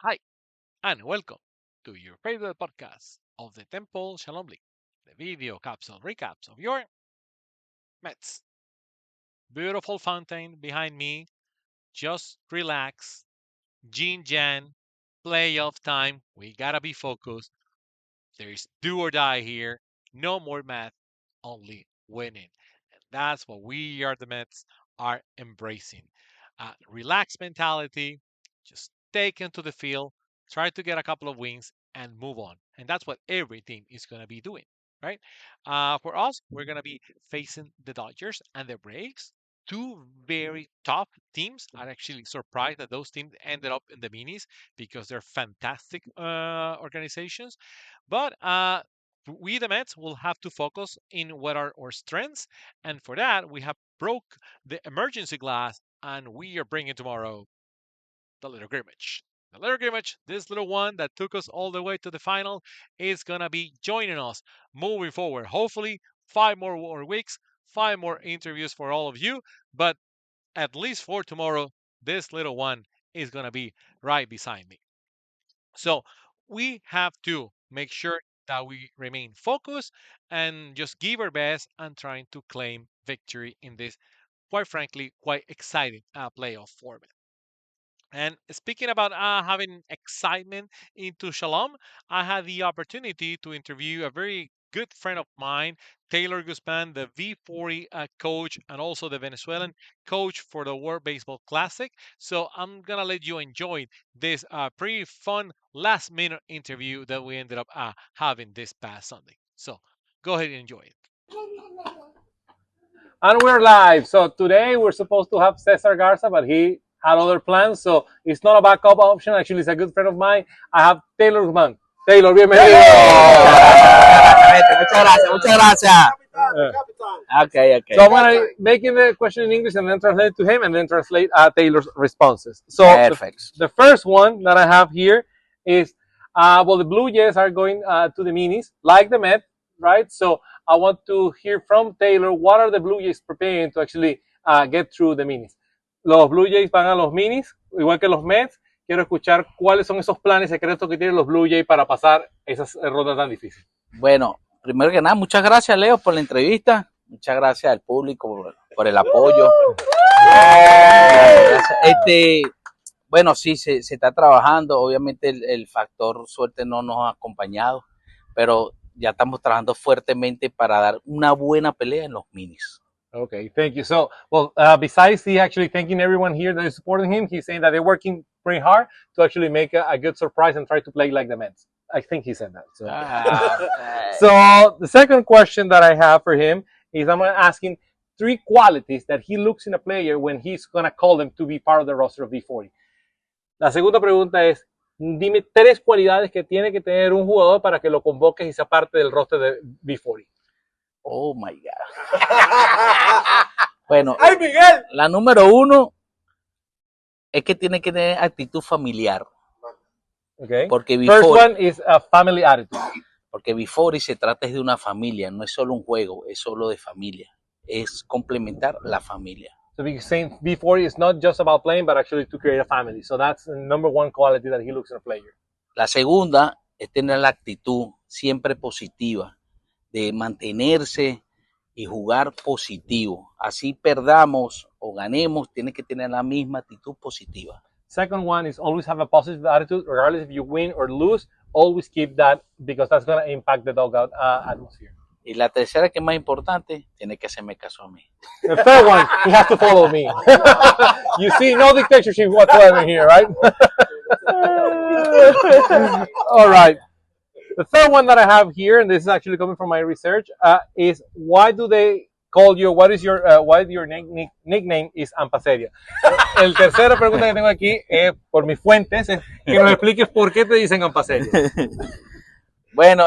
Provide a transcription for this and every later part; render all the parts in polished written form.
Hi, and welcome to your favorite podcast of the Temple Shalom League, the video capsule recaps of your Mets. Beautiful fountain behind me. Just relax. Jin Jan, playoff time. We gotta be focused. There's do or die here. No more math, only winning. And that's what we are the Mets are embracing. Relaxed mentality. Just take into the field, try to get a couple of wins, and move on. And that's what every team is going to be doing, right? For us, we're going to be facing the Dodgers and the Braves. Two very tough teams. I'm actually surprised that those teams ended up in the minis because they're fantastic organizations. But we, the Mets, will have to focus in what are our strengths. And for that, we have broke the emergency glass and we are bringing tomorrow the little Grimmage. The little Grimmage, this little one that took us all the way to the final, is going to be joining us moving forward. Hopefully, 5 more weeks, 5 more interviews for all of you. But at least for tomorrow, this little one is going to be right beside me. So we have to make sure that we remain focused and just give our best and trying to claim victory in this, quite frankly, quite exciting playoff format. And speaking about having excitement into Shalom, I had the opportunity to interview a very good friend of mine, Taylor Guzman, the V40 coach and also the Venezuelan coach for the World Baseball Classic. So I'm going to let you enjoy this pretty fun last minute interview that we ended up having this past Sunday. So go ahead and enjoy it. And we're live. So today we're supposed to have Cesar Garza, but he had other plans, so it's not a backup option. Actually, it's a good friend of mine. I have Taylor Guzman. Taylor, bienvenido. Muchas gracias, muchas gracias. Okay, okay. So I'm gonna making the question in English and then translate it to him and then translate Taylor's responses. So Perfect. the first one that I have here is, well, the Blue Jays are going to the minis, like the Met, right? So I want to hear from Taylor, what are the Blue Jays preparing to actually get through the minis? Los Blue Jays van a los minis, igual que los Mets. Quiero escuchar cuáles son esos planes secretos que tienen los Blue Jays para pasar esas rondas tan difíciles. Bueno, primero que nada, muchas gracias, Leo, por la entrevista. Muchas gracias al público por el apoyo. Bueno, sí, se está trabajando. Obviamente el factor suerte no nos ha acompañado, pero ya estamos trabajando fuertemente para dar una buena pelea en los minis. Okay, thank you. So, well, besides he actually thanking everyone here that is supporting him, he's saying that they're working pretty hard to actually make a good surprise and try to play like the Mets. I think he said that. So, so the second question that I have for him is I'm asking 3 qualities that he looks in a player when he's going to call them to be part of the roster of V40. La segunda pregunta es, dime 3 cualidades que tiene que tener un jugador para que lo convoques y sea parte del roster de V40. Oh my God. Bueno, ¡ay, Miguel! La número 1 es que tiene que tener actitud familiar. Okay. Porque First one is a family attitude. Porque V40 se trata de una familia, no es solo un juego, es solo de familia. Es complementar la familia. So because saying V40 is not just about playing, but actually to create a family. So that's the number 1 quality that he looks in a player. La segunda es tener la actitud siempre positiva, de mantenerse y jugar positivo. Así perdamos o ganemos, tiene que tener la misma actitud positiva. Second one is always have a positive attitude, regardless if you win or lose. Always keep that because that's going to impact the dugout atmosphere. Y la tercera, que es más importante, tiene que hacerme caso a mí. The third one, he has to follow me. You see, no dictatorship whatsoever here, right? All right. The third one that I have here, and this is actually coming from my research, is why do they call you? What is your nickname is Ampaseria? El tercera pregunta que tengo aquí, por mis fuentes, es que nos expliques por qué te dicen Ampaseria. Bueno,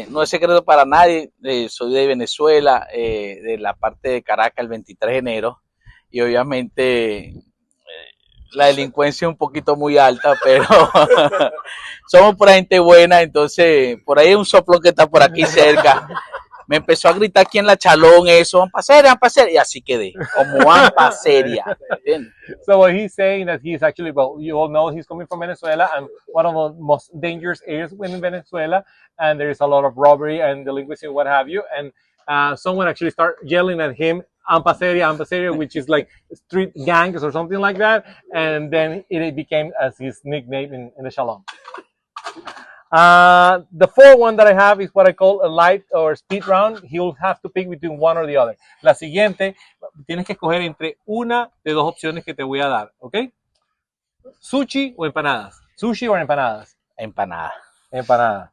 no es secreto para nadie. Soy de Venezuela, de la parte de Caracas, el 23 de enero, y obviamente la delincuencia es un poquito muy alta, pero somos pura gente buena, entonces por ahí hay un soplón que está por aquí cerca. me empezó a gritar aquí en la Chalón eso, Ampa Seria, y así quedé, como Ampa Seria, ¿entiendes? So what he's saying that he's actually, well, you all know he's coming from Venezuela and one of the most dangerous areas in Venezuela, and there is a lot of robbery and delinquency and what have you. And someone actually started yelling at him, Ampa Seria, which is like street gangs or something like that. And then it became as his nickname in the Shalom. The fourth one that I have is what I call a light or speed round. He'll have to pick between one or the other. La siguiente, tienes que escoger entre una de dos opciones que te voy a dar, ¿ok? Sushi o empanadas. Sushi o empanadas. Empanada. Empanada.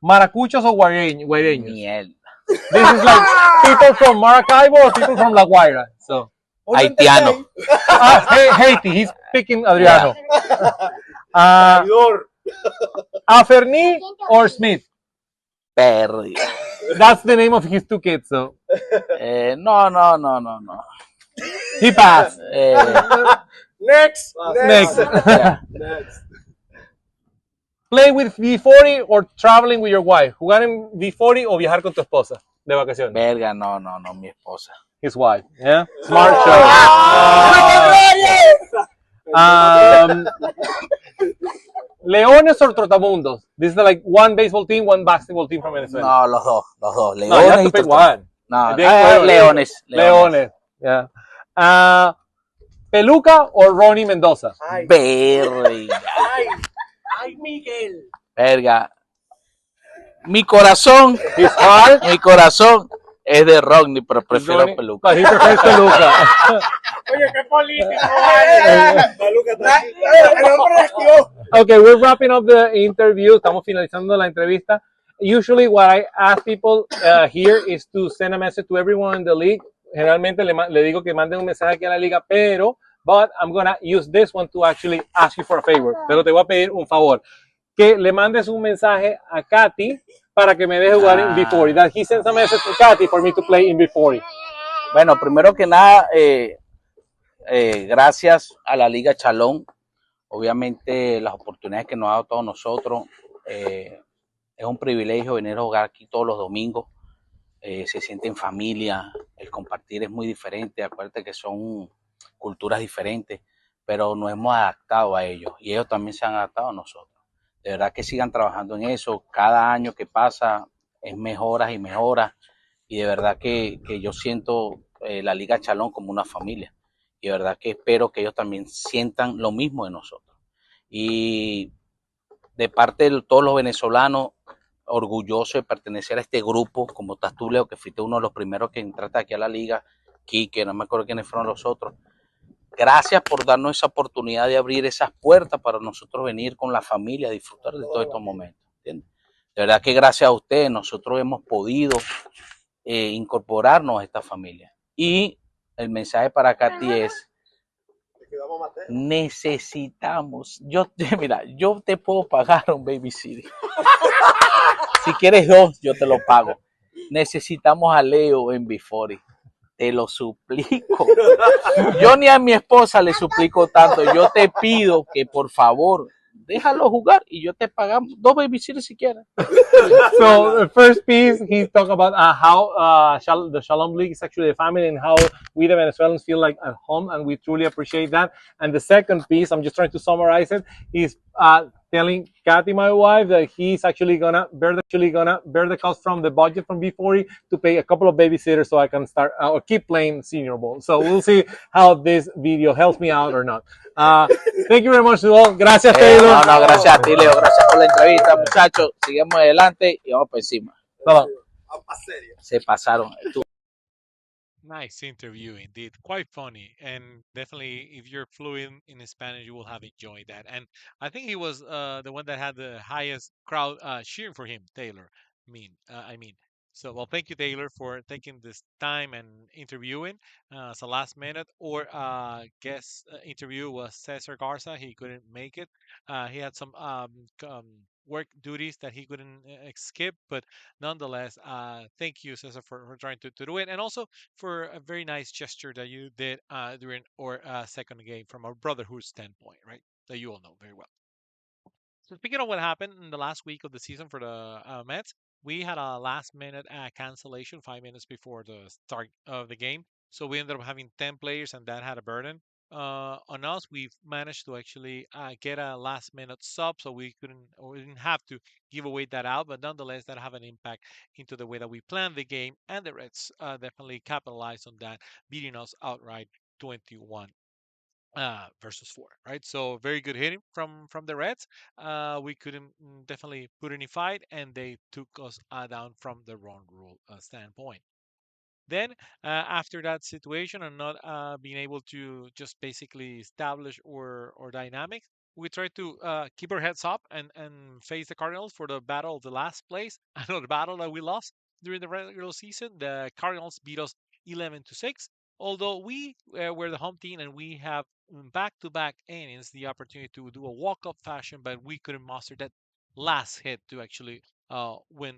Maracuchos o guaireños. Miel. This is like people from Maracaibo or people from La Guaira. So, Haitiano. Haiti. He's picking Adriano. Aferni or Smith. Perry. That's the name of his two kids. So No. he passed. Next. Next. Play with V40 or traveling with your wife. Jugar en V40 o viajar con tu esposa de vacaciones. Verga, no, mi esposa. His wife. Yeah. Smart choice. Leones or Trotamundos? This is like one baseball team, one basketball team from Venezuela. No, los dos. No, you Leones have y to pick Trotamundos. one. No, Leones. Leones. Yeah. Peluca or Ronnie Mendoza? Verga. Ay, Miguel. Verga. Mi corazón es de Rodney, pero prefiero Ronnie, Peluca. but he prefers Peluca. Oye, qué político. El hombre esquió. Okay, we're wrapping up the interview. Estamos finalizando la entrevista. Usually what I ask people here is to send a message to everyone in the league. Generalmente le digo que manden un mensaje aquí a la liga, but I'm going to use this one to actually ask you for a favor. Pero te voy a pedir un favor. Que le mandes un mensaje a Katy para que me deje jugar en V40. That he sends a message to Katy for me to play in V40. Bueno, primero que nada, gracias a la Liga Chalón. Obviamente las oportunidades que nos ha dado a todos nosotros. Es un privilegio venir a jugar aquí todos los domingos. Se siente en familia, el compartir es muy diferente. Acuérdate que son culturas diferentes, pero nos hemos adaptado a ellos y ellos también se han adaptado a nosotros. De verdad que sigan trabajando en eso. Cada año que pasa es mejoras y mejoras. Y de verdad que yo siento la Liga Chalón como una familia. Y de verdad que espero que ellos también sientan lo mismo de nosotros. Y de parte de todos los venezolanos, orgulloso de pertenecer a este grupo, como estás tú, Leo, que fuiste uno de los primeros que entraste aquí a la liga, Quique, no me acuerdo quiénes fueron los otros. Gracias por darnos esa oportunidad de abrir esas puertas para nosotros venir con la familia a disfrutar de todos estos momentos. ¿Entiendes? De verdad que gracias a ustedes nosotros hemos podido incorporarnos a esta familia. Y el mensaje para Katy es: necesitamos, mira, yo te puedo pagar un babysitter. Si quieres dos, yo te lo pago. Necesitamos a Leo en V40. Te lo suplico. Yo ni a mi esposa le suplico tanto. Yo te pido que por favor déjalo jugar y yo te pagamos dos babysitters si quieres. So the first piece, he talked about how the Shalom League is actually a family and how we the Venezuelans feel like at home, and we truly appreciate that. And the second piece, I'm just trying to summarize it, is telling Kathy, my wife, that he's actually gonna bear the cost from the budget from V40 to pay a couple of babysitters so I can start or keep playing senior ball. So we'll see how this video helps me out or not. Thank you very much to all. Gracias, Taylor. No, gracias a ti, Leo. Gracias por la entrevista, muchachos. Seguimos adelante y vamos por encima. Se pasaron. Nice interview indeed. Quite funny. And definitely, if you're fluent in Spanish, you will have enjoyed that. And I think he was the one that had the highest crowd cheering for him, Taylor. I mean. So, well, thank you, Taylor, for taking this time and interviewing. As a last minute or guest interview was Cesar Garza. He couldn't make it. He had some work duties that he couldn't skip, but nonetheless, thank you, Cesar, for trying to do it, and also for a very nice gesture that you did during our second game from a brotherhood standpoint, right? That you all know very well. So speaking of what happened in the last week of the season for the Mets, we had a last minute cancellation 5 minutes before the start of the game. So we ended up having 10 players, and that had a burden. On us, we've managed to actually get a last minute sub, so we didn't have to give away that out. But nonetheless, that have an impact into the way that we plan the game, and the Reds definitely capitalized on that, beating us outright 21 versus 4, right? So very good hitting from the Reds. We couldn't definitely put any fight, and they took us down from the run rule standpoint. Then, after that situation and not being able to just basically establish or dynamics, we tried to keep our heads up and face the Cardinals for the battle of the last place. Another battle that we lost during the regular season. The Cardinals beat us 11-6. Although we were the home team and we have back-to-back innings the opportunity to do a walk-up fashion, but we couldn't muster that last hit to actually win,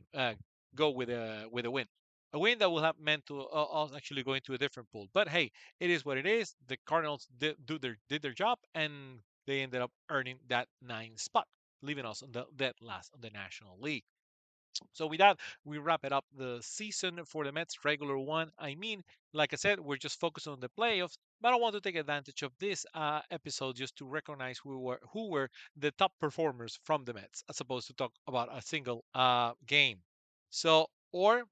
go with a win, a win that would have meant to us actually going to a different pool. But hey, it is what it is. The Cardinals did their job, and they ended up earning that 9th spot, leaving us on the dead last on the National League. So with that, we wrap it up the season for the Mets regular one. I mean, like I said, we're just focused on the playoffs, but I want to take advantage of this episode just to recognize who were the top performers from the Mets, as opposed to talk about a single game. So, or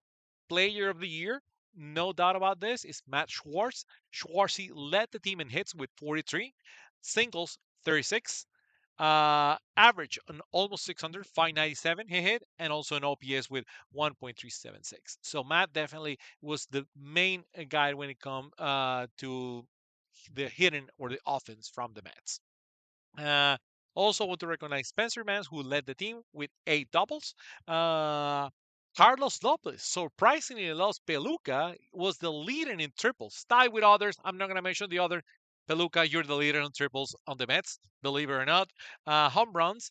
player of the year, no doubt about this, is Matt Schwartz. Schwartzy led the team in hits with 43, singles 36, average on almost 600, 597 he hit, and also an OPS with 1.376. So Matt definitely was the main guy when it comes to the hitting or the offense from the Mets. Uh, Also want to recognize Spencer Mans, who led the team with 8 doubles. Uh, Carlos Lopez, surprisingly lost Peluca, was the leader in triples, tied with others. I'm not going to mention the other. Peluca, you're the leader in triples on the Mets, believe it or not. Home runs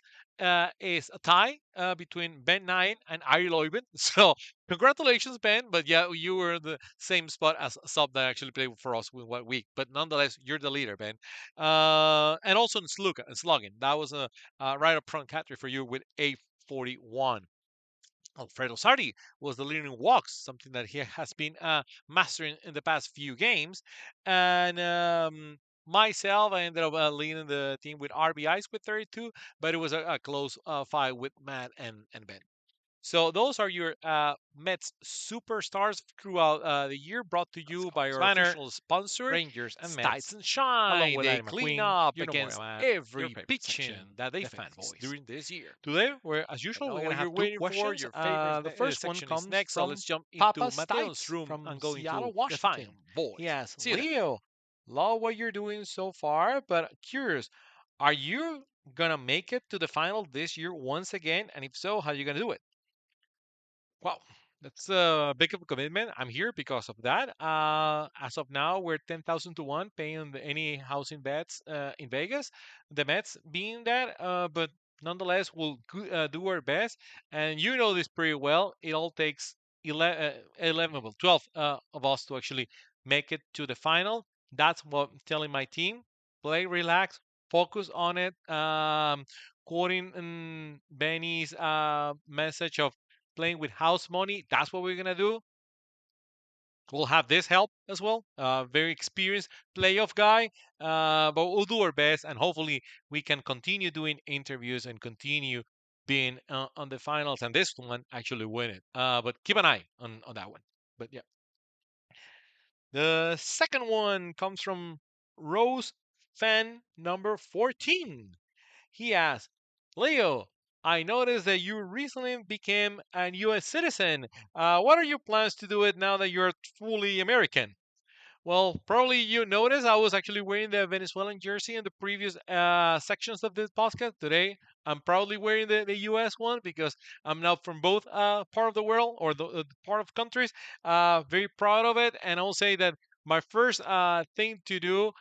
is a tie between Ben Nye and Ari Leuben. So congratulations, Ben. But yeah, you were in the same spot as a sub that actually played for us with 1 week. But nonetheless, you're the leader, Ben. And also in slugging. That was a right up front category for you with 841. Alfredo Sardi was the leader in walks, something that he has been mastering in the past few games. And myself, I ended up leading the team with RBIs with 32, but it was a close fight with Matt and Ben. So those are your Mets superstars throughout the year, brought to you by our Banner, official sponsor, Rangers, and Stites Mets, and along Shine. with They Lightning clean McQueen. up You know where against I'm at. Your every favorite section, pitching that they the fan face voice. during this year. Today, as I usual, know we're what gonna you're have two waiting for. questions. Your favorite The first one section is comes next, so from let's jump Papa into Mateo's Stites room from and go into Seattle, the Washington. fan voice. He asks, See you there. Leo, love what you're doing so far, but curious, are you gonna make it to the final this year once again? And if so, how are you gonna do it? Wow, that's a big of a commitment. I'm here because of that. As of now, we're 10,000 to 1 paying any housing bets in Vegas. The Mets being that, but nonetheless, we'll do our best. And you know this pretty well. It all takes 11 well, 12 of us to actually make it to the final. That's what I'm telling my team. Play, relax, focus on it. Quoting Benny's message of playing with house money. That's what we're gonna do. We'll have this help as well. Very experienced playoff guy, but we'll do our best, and hopefully we can continue doing interviews and continue being on the finals, and this one actually win it. But keep an eye on that one. But yeah, the second one comes from Rose fan number 14. He asks, Leo, I noticed that you recently became a U.S. citizen. What are your plans to do it now that you're fully American? Well, probably you noticed I was actually wearing the Venezuelan jersey in the previous sections of this podcast. Today, I'm proudly wearing the U.S. one because I'm now from both part of the world or the part of countries. Very proud of it, and I'll say that my first thing to do,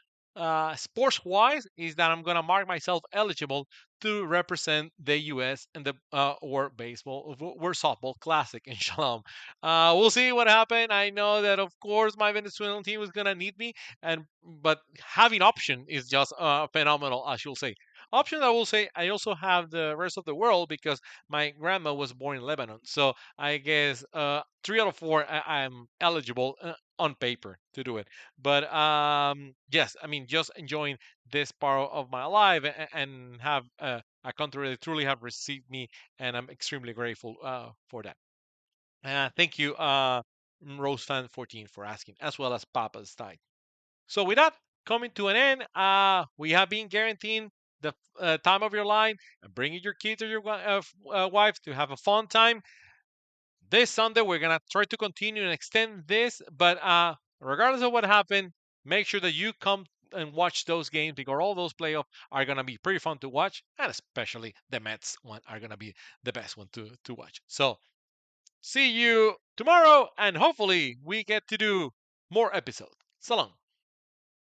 sports-wise, is that I'm gonna mark myself eligible to represent the U.S. in the or baseball or softball classic in Shalom. We'll see what happens. I know that of course my Venezuelan team is gonna need me, and but having option is just phenomenal, as you'll say. Option, I will say, I also have the rest of the world because my grandma was born in Lebanon. So I guess 3 out of 4, I'm eligible on paper to do it. But yes, I mean, just enjoying this part of my life and have a country that truly have received me, and I'm extremely grateful for that. Thank you, RoseFan14, for asking, as well as Papa's Tide. So with that coming to an end, we have been guaranteeing the time of your line and bringing your kids or your wife to have a fun time. This Sunday, we're gonna try to continue and extend this, but regardless of what happened, make sure that you come and watch those games because all those playoffs are gonna be pretty fun to watch, and especially the Mets one are gonna be the best one to watch. So see you tomorrow, and hopefully we get to do more episodes. So long.